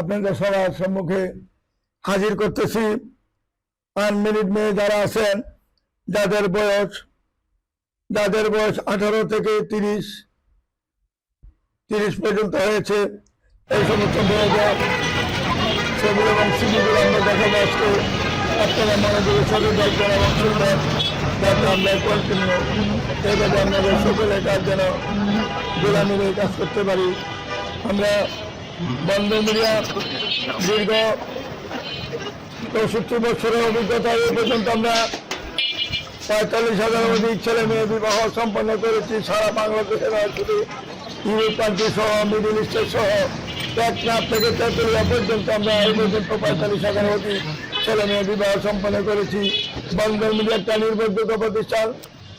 আপনাদের সবার সম্মুখে হাজির করতেছি। আনমেরিড মেয়ে যারা আছেন, যাদের বয়স 18 থেকে 30 পর্যন্ত হয়েছে, এই সমস্ত মেয়েদের ছবি এবং সিডিগুলো আমরা দেখাবো আজকে। আপনারা মনোযোগের সাথে দেখবেন এবং শুনবেন, যাতে আমরা কন্টিনিউ এইভাবে আপনাদের সকলে কাজ যেন গোলামিলে কাজ করতে পারি। আমরা বন্ধন মিডিয়া দীর্ঘ 64 বছরের অভিজ্ঞতা, এই পর্যন্ত আমরা 45,000 অধিক ছেলে মেয়ে বিবাহ সম্পন্ন করেছি সারা বাংলাদেশে, শুধু ইউরোপ কান্ট্রি সহ, মিডিল ইস্টের সহ, টেকনাফ থেকে তেঁতুলিয়া পর্যন্ত আমরা এই পর্যন্ত 45,000 অধিক ছেলে মেয়ে বিবাহ সম্পন্ন করেছি। বন্ধন মিডিয়া একটা নির্ভরযোগ্য প্রতিষ্ঠান,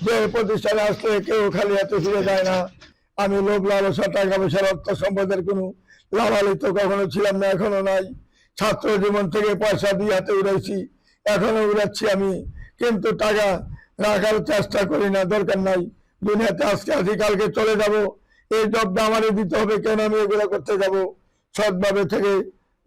যে প্রতিষ্ঠানে আসলে কেউ খালি হাতে ফিরে যায় না। আমি লোভ লালসা, টাকা পয়সার অর্থ সম্পদের কোনো লাভালিত কখনো ছিলাম না, এখনো নাই। ছাত্র জীবন থেকে পয়সা দিয়ে হাতে উড়াইছি, এখনো উড়াচ্ছি আমি, কিন্তু টাকা রাখার চেষ্টা করি না, দরকার নাই। দুনিয়াতে আজকে আছি, কালকে চলে যাব, এই জবটা আমারই দিতে হবে, কেন আমি এগুলো করতে যাব? সৎভাবে থেকে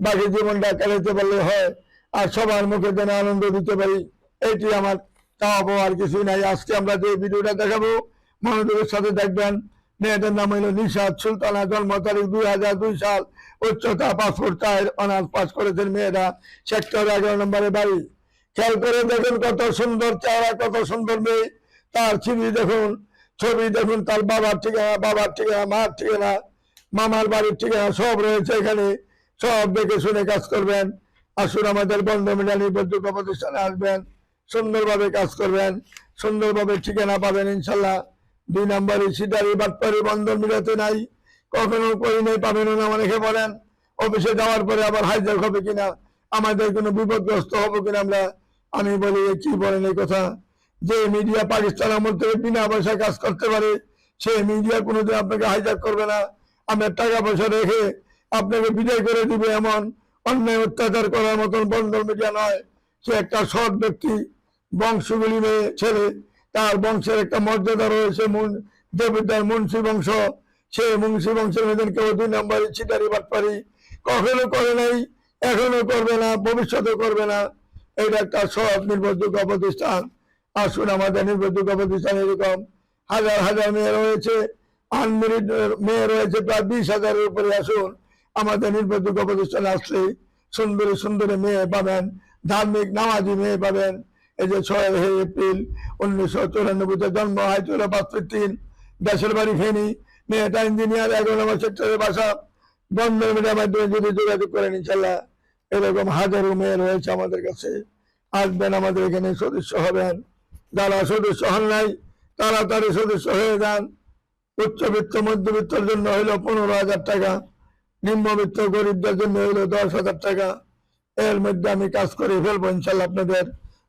বাকি জীবনটা কাটাতে পারলে হয়, আর সবার মুখে যেন আনন্দ দিতে পারি, এইটি আমার চাওয়া, আর কিছুই নাই। আজকে আমরা যে ভিডিওটা দেখাবো মনোযোগের সাথে দেখবেন। মেয়েটার নাম হলো নিশাত সুলতানা, জন্ম তারিখ 2002 সাল, উচ্চতা 5 ফুট 4, অনার্স পাস করেছেন মেয়েরা, সেক্টর 11 নম্বরে বাড়ি। খেয়াল করে দেখুন কত সুন্দর চেহারা, কত সুন্দর মেয়ে। তার ছবি দেখুন, তার বাবার ঠিকানা, মার ঠিকানা, মামার বাড়ির ঠিকানা সব রয়েছে এখানে। সব দেখে শুনে কাজ করবেন। আসুন আমাদের বন্ধন মিডিয়া নির্ভরযোগ্য প্রতিষ্ঠানে আসবেন, সুন্দরভাবে কাজ করবেন, সুন্দরভাবে ঠিকানা পাবেন ইনশাল্লাহ। 2 নম্বরে সিটারি বাটপারি বন্ধন মিডিয়াতে নাই, কখনো করি নাই, পাবেন না। অনেকে বলেন অফিসে যাওয়ার পরে আবার হাইজ্যাক হবে কিনা, আমাদের কোনো বিপদগ্রস্ত হবো কিনা আমরা। আমি বলি কি বলেন এই কথা? যে মিডিয়া পাকিস্তান আমল থেকে বিনা পয়সায় কাজ করতে পারে, সেই মিডিয়া কোনোদিন আপনাকে হাইজ্যাক করবে না। আপনার টাকা পয়সা রেখে আপনাকে বিদায় করে দিবে, এমন অন্যায় অত্যাচার করার মতন বন্ধন মিডিয়া নয়। সে একটা সৎ ব্যক্তি, বংশগুলি মেয়ে ছেলে, তার বংশের একটা মর্যাদা রয়েছে, দেবতার মুন্সি বংশ, সে মুন্সি বংশের মেয়েদের কেউ 2 নম্বরে ছিটারি বাটপারি কখনো করে নাই, এখনো করবে না, ভবিষ্যতে করবে না। এটা একটা সৎ নির্ভরযোগ্য প্রতিষ্ঠান। আসুন আমাদের নির্ভরযোগ্য প্রতিষ্ঠান, এরকম হাজার হাজার মেয়ে রয়েছে, আনমেরিড মেয়ে রয়েছে প্রায় 20,000-এর উপরে। আসুন আমাদের নির্ভরযোগ্য প্রতিষ্ঠানে আসলে সুন্দরী সুন্দরী মেয়ে পাবেন, ধার্মিক নামাজি মেয়ে পাবেন। এই যে 6 এপ্রিল 1994 জন্ম, হয় 5 দেশের বাড়ি ফেনী, মেয়েটা ইঞ্জিনিয়ার, 11 নম্বর সেক্টরের বাসা। বন্ধন মিডিয়ার মাধ্যমে যদি যোগাযোগ করেন ইনশাল্লাহ, এরকম হাজারো মেয়ে রয়েছে আমাদের কাছে। আসবেন, আমাদের এখানে সদস্য হবেন। যারা সদস্য হন নাই তাড়াতাড়ি সদস্য হয়ে যান। উচ্চবিত্ত মধ্যবিত্তের জন্য হইল 15,000 টাকা, নিম্নবিত্ত গরিবদের জন্য হইল 10,000 টাকা। এর মধ্যে আমি কাজ করে ফেলবো ইনশাল্লাহ। আপনাদের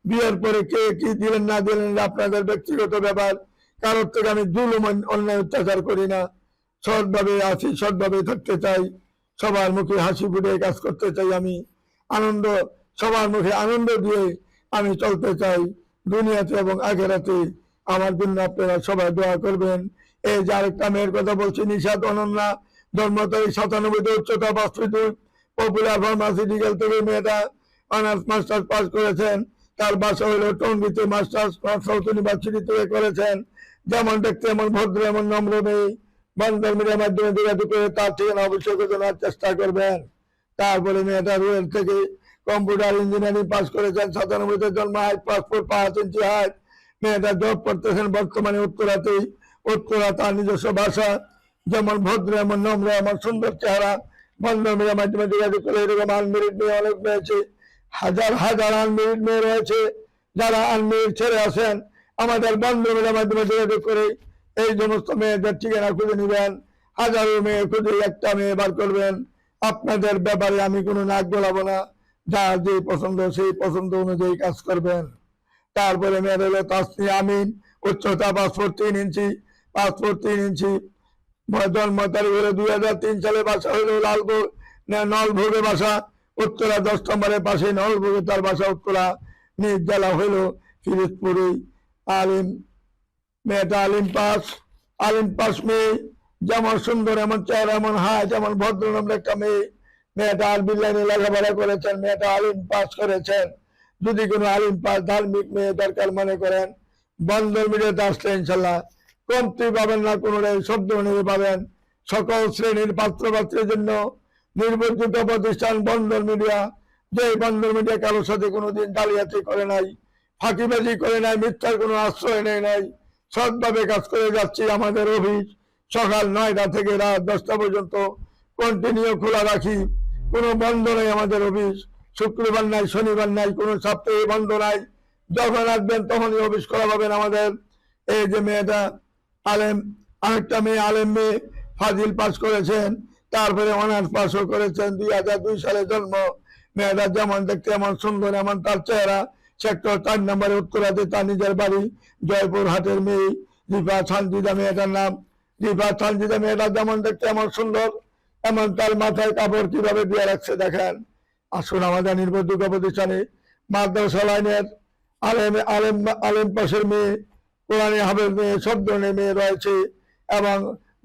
বিয়ের পরে কে কি দিলেন না দিলেন আপনাদের ব্যক্তিগত ব্যাপার, কারোর থেকে আমি জুলুম অন্যায় অত্যাচার করি না। সৎভাবে আছি, সৎভাবে থাকতে চাই, সবার মুখে হাসি ফুটে কাজ করতে চাই আমি। আনন্দ, সবার মুখে আনন্দ দিয়ে আমি চলতে চাই দুনিয়াতে এবং আখেরাতে। আমার জন্য আপনারা সবাই দোয়া করবেন। এই যে আরেকটা মেয়ের কথা বলছি, নিশাত অনন্যা, জন্ম তারিখ 97, উচ্চতা 5 ফিট 2, পপুলার ফার্মাসিউটিক্যাল থেকে মেয়েটা অনার্স মাস্টার্স পাস করেছেন। তার বাসা হলো টঙ্গীতে, মাস্টার্স সাউথ ইউনিভার্সিটি থেকে করেছেন। যেমন দেখতে এমন ভদ্র, এমন নম্র মেয়ে। বন্ধন মিডিয়ার মাধ্যমে যোগাযোগ করে তার ঠিকানা অবশ্যই জানার চেষ্টা করবেন। তারপরে মেয়েটা রুয়েল থেকে কম্পিউটার ইঞ্জিনিয়ারিং পাস করেছেন, 97-তে জন্ম, হাইট 5 ফুট 5 ইঞ্চি হাইট। মেয়েটা জব করতেছেন বর্তমানে উত্তরাতেই। উত্তরা তার নিজস্ব ভাষা, যেমন ভদ্র, এমন নম্র, এমন সুন্দর চেহারা। বন্ধন মিডিয়ার মাধ্যমে যোগাযোগ করে এরকম আনমেরিড মেয়ে অনেক রয়েছে, হাজার হাজার আনমেরিড মেয়ে রয়েছে। যারা আনমেরিড ছেড়ে আসেন, আমাদের বন্ধন মিডিয়ার মাধ্যমে যোগাযোগ করে এই সমস্ত মেয়েদের ঠিকানা খুঁজে নিবেন। হাজারো মেয়ে খুঁজে একটা মেয়ে বার করবেন। আপনাদের ব্যাপারে আমি কোনো নাক গলাবো না, যার যে পছন্দ সেই পছন্দ অনুযায়ী কাজ করবেন। তারপরে মেয়ের হলো তাসনিয়া আমিন, উচ্চতা 5 ফুট 3 ইঞ্চি, 5 ফুট 3 ইঞ্চি, জন্ম তারিখ হলো 2003 সালে, বাসা হলো লালপুর নলভোগে বাসা, উত্তরা 10 নম্বরের পাশে নলভোগে তার বাসা, উত্তরা। নিজ জেলা হইল ফিরোজপুরে। আলিম, মেয়েটা আলিম পাস মেয়ে, যেমন সুন্দর, এমন চেহারা, এমন হাইট, এমন ভদ্র নম্র একটা মেয়ে। মেয়েটা আরবি লাইনে লেখাপড়া করেছেন, মেয়েটা আলিম পাস করেছেন। যদি কোনো আলিম পাস ধার্মিক মেয়ে দরকার মনে করেন, বন্দর মিডিয়াতে আসলে ইনশাল্লাহ কমতি পাবেন না, কোনোটাই শব্দ নিয়ে পাবেন। সকল শ্রেণীর পাত্রপাত্রীর জন্য নির্ভরযোগ্য প্রতিষ্ঠান বন্দর মিডিয়া। যে বন্দর মিডিয়া কারোর সাথে কোনোদিন জালিয়াতি করে নাই, ফাঁকিবাজি করে নাই, মিথ্যার কোনো আশ্রয় নেই নাই, সৎভাবে কাজ করে যাচ্ছি। আমাদের অফিস সকাল 9টা থেকে রাত 10টা পর্যন্ত কন্টিনিউ খোলা রাখি, কোনো বন্ধ নেই আমাদের অফিস। শুক্রবার নাই, শনিবার নাই, কোনো সপ্তাহে বন্ধ নাই। যখন আসবেন তখনই অফিস খোলা পাবেন আমাদের। এই যে মেয়েটা আলেম, আরেকটা মেয়ে আলেম মেয়ে, ফাজিল পাস করেছেন, তারপরে অনার্স পাসও করেছেন। 2002 সালে জন্ম। মেয়েটা যেমন দেখতে এমন সুন্দর, এমন তার চেহারা। সেক্টর 4 নম্বরে উত্তরাতে তার নিজের বাড়ি। জয়পুর হাটের মেয়ে রিফা সানজিদা মেয়েটার নাম। রিফা সানজিদা মেয়েটা যেমন দেখতে এমন সুন্দর, এমন তার মাথায় কাপড় কিভাবে দিয়ে রাখছে দেখেন। আসুন আমাদের নির্ভরযোগ্য প্রতিষ্ঠানে মাদ্রাসা লাইনের আলেম আলেম আলেম পাশের মেয়ে, কোরআনে হাফেজ মেয়ে, সব ধরনের মেয়ে রয়েছে, এবং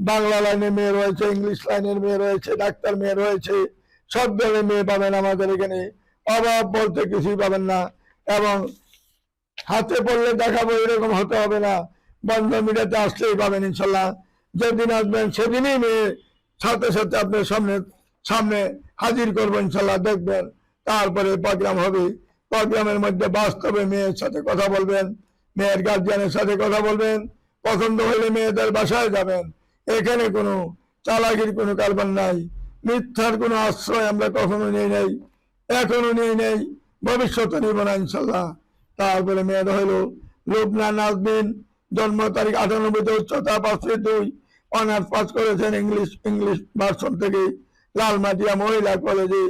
বাংলা লাইনের মেয়ে রয়েছে, ইংলিশ লাইনের মেয়ে রয়েছে, ডাক্তার মেয়ে রয়েছে। সব ধরনের মেয়ে পাবেন আমাদের এখানে, অভাব বলতে কিছুই পাবেন না। এবং হাতে পড়লে দেখাবো এরকম হতে হবে না, বন্ধন মিডিয়াতে আসলেই পাবেন ইনশাল্লাহ। যেদিন আসবেন সেদিনই মেয়ে সাথে সাথে আপনার সামনে সামনে হাজির করবো ইনশাল্লাহ, দেখবেন। তারপরে প্রোগ্রাম হবে, প্রোগ্রামের মধ্যে বাস্তবে মেয়ের সাথে কথা বলবেন, মেয়ের গার্জিয়ানের সাথে কথা বলবেন। পছন্দ হলে মেয়েদের বাসায় যাবেন। এখানে কোনো চালাকির কোনো কারবার নাই, মিথ্যার কোনো আশ্রয় আমরা কখনো নিয়ে নেই, এখনো নিয়ে নেই, ভবিষ্যতে নিব না ইনশাল্লাহ। তারপরে মেয়েটা হইল লুবনা নাজমিন, জন্ম তারিখ 98, উচ্চতা 5'2", অনার্স পাস করেছেন ইংলিশ ভার্সন থেকে, লালমাটিয়া মহিলা কলেজে।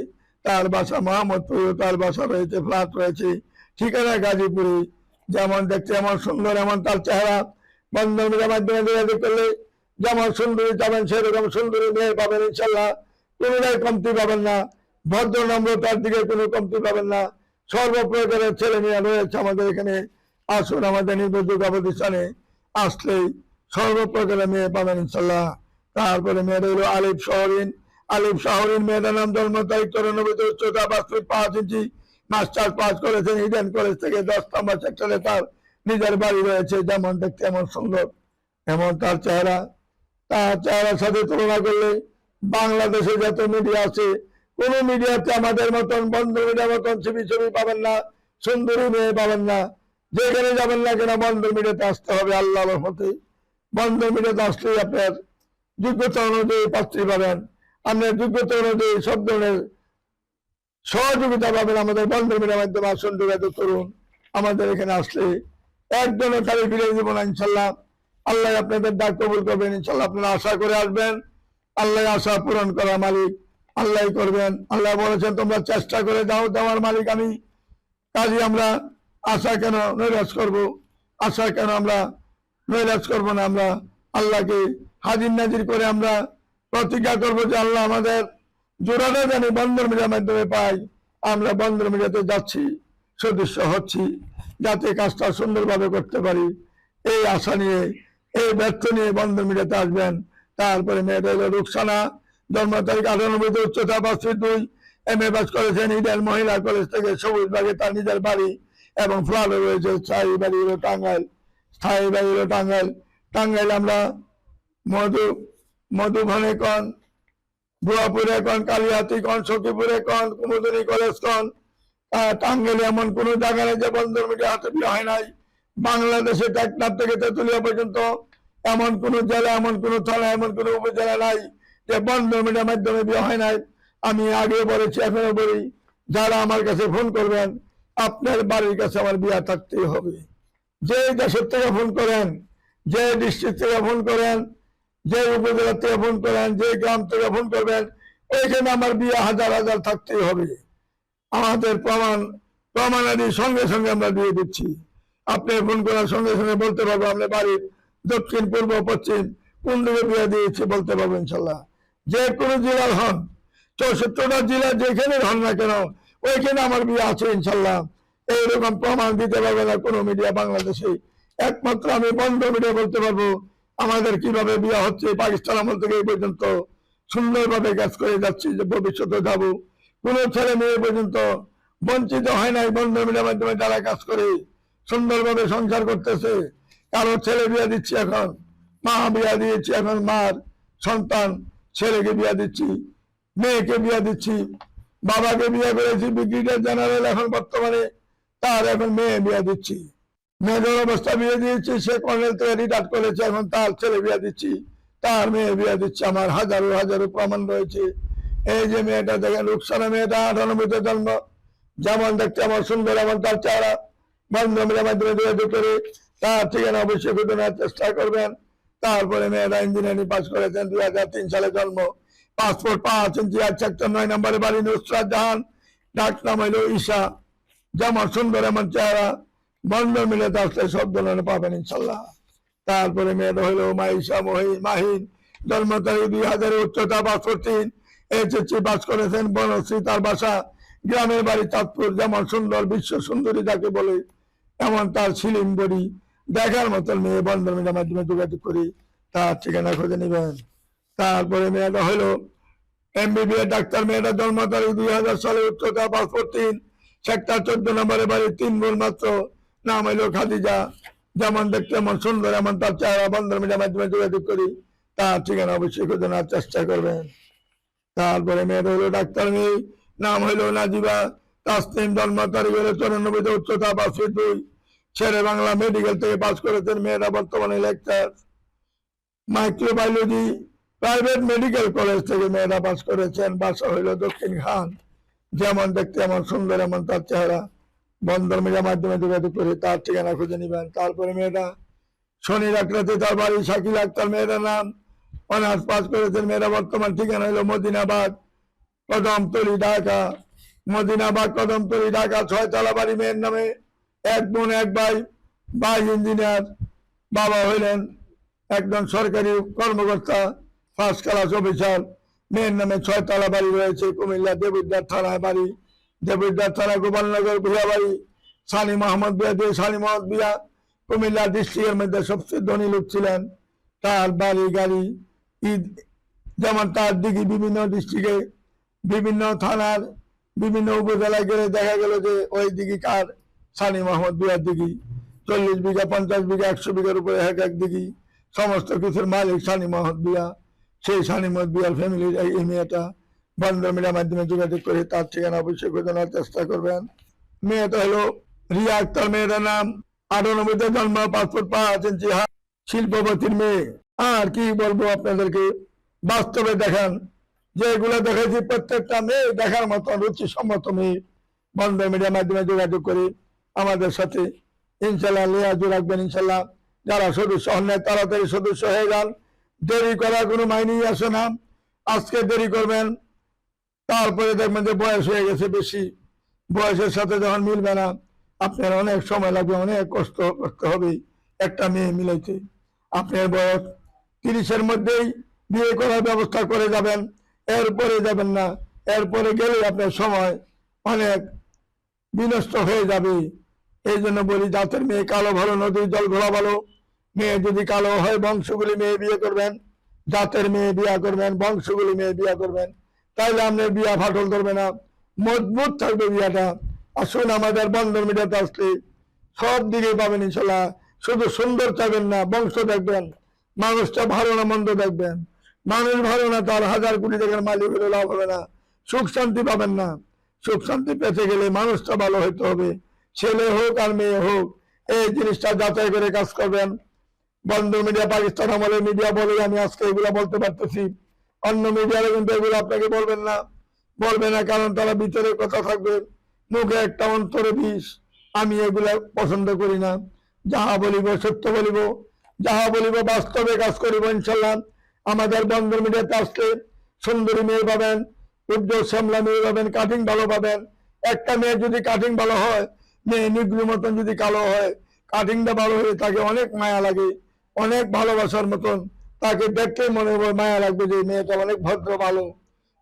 তার বাসা মোহাম্মদপুর, তার বাসা রয়েছে, ফ্ল্যাট রয়েছে, ঠিকানা গাজীপুরে। যেমন দেখতে এমন সুন্দর, এমন তার চেহারা। বন্ধন মিডিয়ার মাধ্যমে যোগাযোগ করলে যেমন সুন্দরী যাবেন সেরকম সুন্দরী মেয়ে পাবেন ইনশাল্লাহ। কোনোটাই কমতি পাবেন না, ভদ্র নম্রতার দিকে কোনো কমতি পাবেন না। সর্বপ্রকারের ছেলে মেয়ে রয়েছে আমাদের এখানে। আসুন আমাদের নির্ভরযোগ্য প্রতিষ্ঠানে আসলেই সর্বপ্রকারের মেয়ে পাবেন ইনশাল্লাহ। তারপরে মেয়েটা হলো আলিফ শহরিন। আলিফ শহরিন মেয়েটার নাম, জন্ম তারিখ 94, উচ্চতা 5'5", মাস্টার্স পাস করেছেন ইডেন কলেজ থেকে, 10 নম্বর সেক্টরে তার নিজের বাড়ি রয়েছে। যেমন দেখতে এমন সুন্দর, এমন তার চেহারা। তার চেহারার সাথে তুলনা করলে বাংলাদেশে যত মিডিয়া আছে, কোন মিডিয়াতে আমাদের মতন বন্ধ মিডিয়ার মতন ছবি পাবেন না, সুন্দরী মেয়ে পাবেন না। যেখানে যাবেন না কেন বন্ধ মিডিয়াতে আসতে হবে আল্লাহর রহমতে। বন্ধ মিডিয়াতে আসলেই আপনার যোগ্যতা অনুযায়ী পাত্রী পাবেন, আপনার যোগ্যতা অনুযায়ী সব ধরনের সহযোগিতা পাবেন আমাদের বন্ধ মিডিয়ার মাধ্যমে। আসুন যোগাযোগ করুন আমাদের এখানে আসলে, একজনের তারিখ ফিরে দিব না ইনশাল্লাহ। আল্লাহ আপনাদের ডাক কবুল করবেন ইনশাল্লাহ। আপনারা আশা করে আসবেন, আল্লাহ আশা পূরণ করা মালিক আল্লাহ করবেন। আল্লাহ বলেছেন তোমরা চেষ্টা করে দাও, দেওয়ার মালিক আমি। কাজে আমরা আশা কেন নৈরাশ করব, আশা কেন আমরা নৈরাশ করব না। আমরা আল্লাহকে হাজির নাজির করে আমরা প্রতিজ্ঞা করব যে আল্লাহ আমাদের জোড়াটা জানি বন্দর মিডিয়ার মাধ্যমে পাই। আমরা বন্দর মিডিয়াতে যাচ্ছি, সদস্য হচ্ছি, যাতে কাজটা সুন্দরভাবে করতে পারি। এই আশা নিয়ে, এই ব্যর্থ নিয়ে বন্দর মিডিয়াতে আসবেন। তারপরে মেয়েটা হলো রুকসানা, জন্ম তারিখ 98, উচ্চতা 5'2", MA পাস করেছেন ইডেন মহিলা কলেজ থেকে, সবুজবাগে তার নিজের বাড়ি এবং ফ্ল্যাটও রয়েছে। স্থায়ী বাড়ি হলো টাঙ্গাইল, স্থায়ী বাড়ি হলো টাঙ্গাইল। টাঙ্গাইল আমরা মধুবনে কন, বুয়াপুরে কন, কালিয়াতি কন, সখীপুরে কন, কুমুদিনী কলেজ কন, টাঙ্গাইলে এমন কোনো জায়গা নেই যে বন্দর মিডিয়া হাতে বিয়ে হয় নাই। বাংলাদেশে টেকনাফ থেকে তেঁতুলিয়া পর্যন্ত এমন কোন জেলা, এমন কোন থানা, এমন কোন উপজেলা নাই যে বন্ধ মিডিয়ার মাধ্যমে বিয়ে হয় নাই। আমি আগে বলেছি, এখনো বলি, যারা আমার কাছে ফোন করবেন, আপনার বাড়ির কাছে আমার বিয়া থাকতেই হবে। যে দেশের থেকে ফোন করেন, যে ডিস্ট্রিক্ট থেকে ফোন করেন, যে উপজেলা থেকে ফোন করেন, যে গ্রাম থেকে ফোন করবেন, ওইখানে আমার বিয়া হাজার হাজার থাকতেই হবে। আমাদের প্রমাণাদি সঙ্গে সঙ্গে আমরা দিয়ে দিচ্ছি। আপনি ফোন করার সঙ্গে সঙ্গে বলতে পারবো আপনার বাড়ির দক্ষিণ, পূর্ব, পশ্চিম কোন দিকে বিয়ে দিয়েছি বলতে পারবো ইনশাল্লাহ। যে কোনো জেলার হন, 64টা জেলা যেখানে হন না কেন, ওইখানে আমার বিয়ে আছে ইনশাল্লাহ। এইরকম প্রমাণ দিতে পারবে না কোনো মিডিয়া বাংলাদেশে। একমাত্র আমি বন্ধ মিডিয়া বলতে পারবো আমাদের কিভাবে বিয়ে হচ্ছে। পাকিস্তান আমল থেকে এই পর্যন্ত সুন্দরভাবে কাজ করে যাচ্ছি, যে ভবিষ্যতে যাবো। কোন ছেলে মেয়ে পর্যন্ত বঞ্চিত হয় নাই। বন্ধ মিডিয়ার মাধ্যমে যারা কাজ করে সুন্দরভাবে সংসার করতেছে। কারো ছেলে বিয়ে দিচ্ছি, এখন মা বিয়া দিয়েছি, এখন মার সন্তান ছেলেকে বিয়া দিচ্ছি, মেয়েকে বিয়া দিচ্ছি, বাবাকে বিয়ে করেছি ব্রিগেডিয়ার জেনারেল, এখন বর্তমানে তার এখন মেয়ে বিয়ে দিচ্ছি। মেয়েদের অবস্থা বিয়ে দিয়েছি, সে কর্নেল থেকে রিটায়ার করেছে, এখন তার ছেলে বিয়ে দিচ্ছি, তার মেয়ে বিয়ে দিচ্ছি। আমার হাজারো হাজারো প্রমাণ রয়েছে। এই যে মেয়েটা দেখেন, রুকসানা মেয়েটা 98-তে জন্ম, যেমন দেখতে আমার সুন্দর, এমন তার চেহারা। বন্ধুদের মাধ্যমে যোগাযোগ করে তার ঠিকানা অবশ্যই ঘটনার চেষ্টা করবেন। তারপরে মেয়েরা ইঞ্জিনিয়ারিং পাস করেছেন, 2003 সালে জন্ম, পাসপোর্ট 5 ইঞ্চি, 8 সেক্টর 9 নম্বরে বাড়ি, নুসরাত জাহান, ডাক নাম হইল ঈশা। যেমন সুন্দর এমন চেহারা, বন্ধন মিলে আসলে সব ধরনের পাবেন ইনশাল্লাহ। তারপরে মেয়েটা হইল মাইশা মাহিন, জন্ম তারিখ 2000, উচ্চতা 5'3", HSC পাস করেছেন, বনশ্রী তার বাসা, গ্রামের বাড়ি চাঁদপুর। যেমন সুন্দর, বিশ্ব সুন্দরী যাকে বলে, এমন তার সিলিম বডি, দেখার মতন মেয়ে। বন্ধন মিডিয়ার মাধ্যমে যোগাযোগ করি, তার ঠিকানা খুঁজে নেবেন। তারপরে মেয়েটা হইল MBBS ডাক্তার। মেয়েটা জন্ম তারিখ 2000 সালে, উচ্চতা 5'3", সেক্টর 14 নম্বরে বাড়ি, 3 বোন মাত্র, নাম হইল খাদিজা। যেমন দেখতে এমন সুন্দর, এমন তার চেহারা। বন্ধন মিডিয়ার মাধ্যমে যোগাযোগ করি, তার ঠিকানা অবশ্যই খুঁজে নেওয়ার চেষ্টা করবেন। তারপরে মেয়েটা হলো ডাক্তার মেয়ে, নাম হইল নাজিবা তাসনিম, জন্ম তারিখ হলো 94, উচ্চতা 5 ফিট 2, ছেড়ে বাংলা মেডিকেল থেকে পাস করেছেন। মেয়েরা বর্তমানে lecture, microbiology private medical college থেকে মেয়েরা পাস করেছেন। বাসা হইল দক্ষিণ খান। যেমন দেখতে এমন সুন্দর, এমন তার চেহারা। বন্ধন মিডিয়ার মাধ্যমে যোগাযোগ করে তার ঠিকানা খুঁজে নিবেন। তারপরে মেয়েটা শনি আকৃতি, তার বাড়ি শাকিল আক্তার। মেয়েটার নাম, অনার্স পাস করেছেন। মেয়েরা বর্তমান ঠিকানা হইল মদিনাবাদ, কদমতলী, ঢাকা। মদিনাবাদ, কদমতলী, ঢাকা, 6 তলা বাড়ি। মেয়ের নামে 1 বোন 1 ভাই, ভাই ইঞ্জিনিয়ার, বাবা হইলেন একজন সরকারি কর্মকর্তা, ফার্স্ট ক্লাস অফিসার। মেয়ের নামে 6 তলা বাড়ি রয়েছে, কুমিল্লা দেবুদ্দার থানায় বাড়ি, দেবুদ্দার থানা, গোপালনগর বিয়া বাড়ি। সানি মোহাম্মদ বিয়া দিয়ে সানি মোহাম্মদ বিয়া কুমিল্লা ডিস্ট্রিক্টের মধ্যে সবচেয়ে ধনী লোক ছিলেন। তার বাড়ি গাড়ি ঈদ, যেমন তার দিকে বিভিন্ন ডিস্ট্রিক্টে, বিভিন্ন থানার, বিভিন্ন উপজেলায় গেলে দেখা গেল যে ওই দিকে কার, সানি মোহাম্মদ বিয়ার দিকে। 40 বিঘা, 50 বিঘা, 100 বিঘার উপরে এক দিকে, সমস্ত কিছুর মালিক সানি মোহাম্মদ বিয়া। সেই সানি মোহাম্মদ বিয়ার ফ্যামিলির এই মেয়েটা। বন্ধন মিডিয়ার মাধ্যমে যোগাযোগ করে তার ঠিকানা অবশ্যই খোঁজানোর চেষ্টা করবেন। মেয়েটা হলো রিয়া আক্তার। মেয়েটার নাম, 98-তে জন্ম, পাসপোর্ট 5 ইঞ্চি, শিল্পপতির মেয়ে। আর কি বলবো আপনাদেরকে, বাস্তবে দেখান, যেগুলো দেখেছি প্রত্যেকটা মেয়ে দেখার মতো রুচিসম্মত মেয়ে। বন্ধন মিডিয়ার মাধ্যমে যোগাযোগ করে আমাদের সাথে ইনশাল্লাহ লিয়াজু রাখবেন। ইনশাল্লাহ যারা সদস্য হন নাই তাড়াতাড়ি সদস্য হয়ে যান, দেরি করার কোনো মাইনেই আসে না। আজকে দেরি করবেন, তারপরে দেখবেন যে বয়স হয়ে গেছে বেশি, বয়সের সাথে যখন মিলবে না, আপনার অনেক সময় লাগবে, অনেক কষ্ট করতে হবে একটা মেয়ে মিলাইতে। আপনার বয়স 30-এর মধ্যেই বিয়ে করার ব্যবস্থা করে যাবেন, এরপরে যাবেন না। এরপরে গেলে আপনার সময় অনেক বিনষ্ট হয়ে যাবে। এই জন্য বলি, জাতের মেয়ে কালো ভালো, নদীর জল ঘোলা ভালো। মেয়ে যদি কালো হয়, বংশগুলি মেয়ে বিয়ে করবেন, জাতের মেয়ে বিয়ে করবেন, বংশগুলি মেয়ে বিয়ে করবেন, তাইলে আপনার বিয়া ফাটল ধরবে না, মজবুত থাকবে বিয়াটা। আসুন আমাদের বন্ধন মিডিয়াতে আসলে সব দিকে পাবেন ইনশাল্লাহ। শুধু সুন্দর চাইবেন না, বংশ দেখবেন, মানুষটা ভালো না মন্দ দেখবেন। মানুষ ভালো না, তার 1000 কোটি টাকার মালিক হলে লাভ হবে না, সুখ শান্তি পাবেন না। সুখ শান্তি পেতে গেলে মানুষটা ভালো হইতে হবে, ছেলে হোক আর মেয়ে হোক। এই জিনিসটা যাচাই করে কাজ করবেন। বন্ধন মিডিয়া পাকিস্তান আমলের মিডিয়া বলে আমি আজকে এগুলা বলতে পারতেছি। অন্য মিডিয়ারে কিন্তু এগুলো আপনাকে বলবে না, কারণ তারা ভিতরে কথা থাকবে, মুখে একটা, অন্তরে বিষ। আমি এগুলা পছন্দ করি না। যাহা বলিব সত্য বলিব, যাহা বলিব বাস্তবে কাজ করিব ইনশাল্লাহ। আমাদের বন্ধন মিডিয়াতে আসলে সুন্দরী মেয়ে পাবেন, উজ্জ্বল শ্যামলা মেয়ে পাবেন, কাটিং ভালো পাবেন। একটা মেয়ে যদি কাটিং ভালো হয়, মেয়ে নিগ্রুর মতন যদি কালো হয়, কাটিংটা ভালো হয়ে তাকে অনেক মায়া লাগে, অনেক ভালোবাসার মতন। তাকে দেখলে মনে হয় মায়া লাগবে যে মেয়েটা অনেক ভদ্র, ভালো।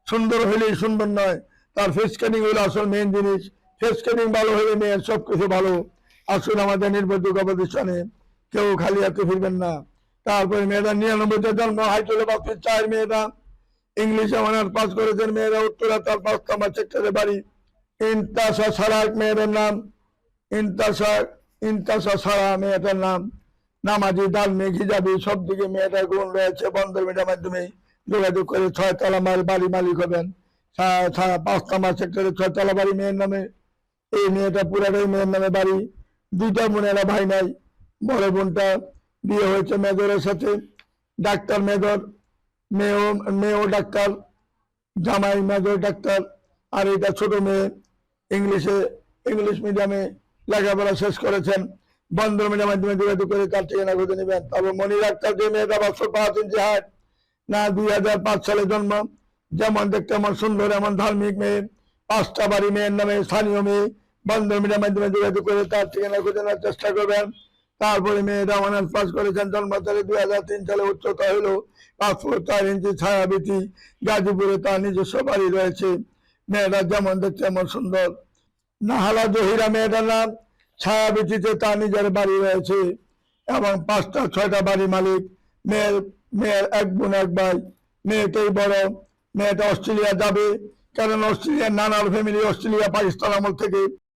সুন্দর হইলেই সুন্দর নয়, তার ফেস কাটিং হইলে আসল মেন জিনিস। ফেস কাটিং ভালো হলে মেয়ের সবকিছু ভালো। আসুন আমাদের নির্ভরযোগ্য প্রতিষ্ঠানে, কেউ খালি হাতে ফিরবেন না। তারপরে মেয়েটা 99-তে জন্ম, হাইট হলো 5 ফিট 4। মেয়েটা ইংলিশে অনার্স পাস করেছেন। মেয়েরা উত্তরা তার 5 নম্বর সেক্টরে বাড়ি। ইন্তাসা সারা মেয়েদের নাম। ইন্তাসা ইন্তাসা সারা মেয়েটার নাম। নামাজি, ধার্মিক, হিজাবি, সব দিকে মেয়েটার গুণ রয়েছে। বন্ধন মিডিয়ার মাধ্যমে যোগাযোগ করে 6 তলা বাড়ি মালিক হবেন। 5 নম্বর সেক্টরে 6 তলা বাড়ি মেয়ের নামে। এই মেয়েটা পুরাটাই মেয়ের নামে বাড়ি। 2টা বোনেরা, ভাই নাই। বড় বোনটা বিয়ে হয়েছে মেজরের সাথে, ডাক্তার মেজর। মেয়েও ডাক্তার, জামাই মেজর ডাক্তার। আর এটা ছোট মেয়ে ইংলিশ মিডিয়ামে লেখাপড়া শেষ করেছেন। বন্ধন মিডিয়ার মাধ্যমে যোগাযোগ করে তার ঠিকানা খুঁজে নেবেন। তারপর মনির আক্তার, যে মেয়েটা 5 ইঞ্চি হাইট, না 2005 সালে জন্ম, যেমন দেখতে এমন সুন্দর, এমন ধার্মিক মেয়ে। 5টা বাড়ি মেয়ের নামে, স্থানীয় মেয়ে। বন্ধন মিডিয়ার মাধ্যমে যোগাযোগ করে তার ঠিকানা খুঁজে নেওয়ার চেষ্টা করবেন। তারপরে মেয়েটা অনার্স পাস করেছেন। জন্ম তারিখ 2003 সালে। উচ্চতা হইল 5 ফুট 4 ইঞ্চি। ছায়াবীথি, গাজীপুরে তার নিজস্ব বাড়ি রয়েছে। মেয়েটা যেমন দেখতে এমন সুন্দর। নাহালা জহিরা মেয়েটার নাম। ছায়াবীথিতে তার নিজের বাড়ি রয়েছে এবং 5টা 6টা বাড়ি মালিক। মেয়ের 1 বোন 1 ভাই। মেয়েটাই বড়। মেয়েটা অস্ট্রেলিয়া যাবে, কারণ অস্ট্রেলিয়ার নানার ফ্যামিলি অস্ট্রেলিয়া পাকিস্তান আমল থেকে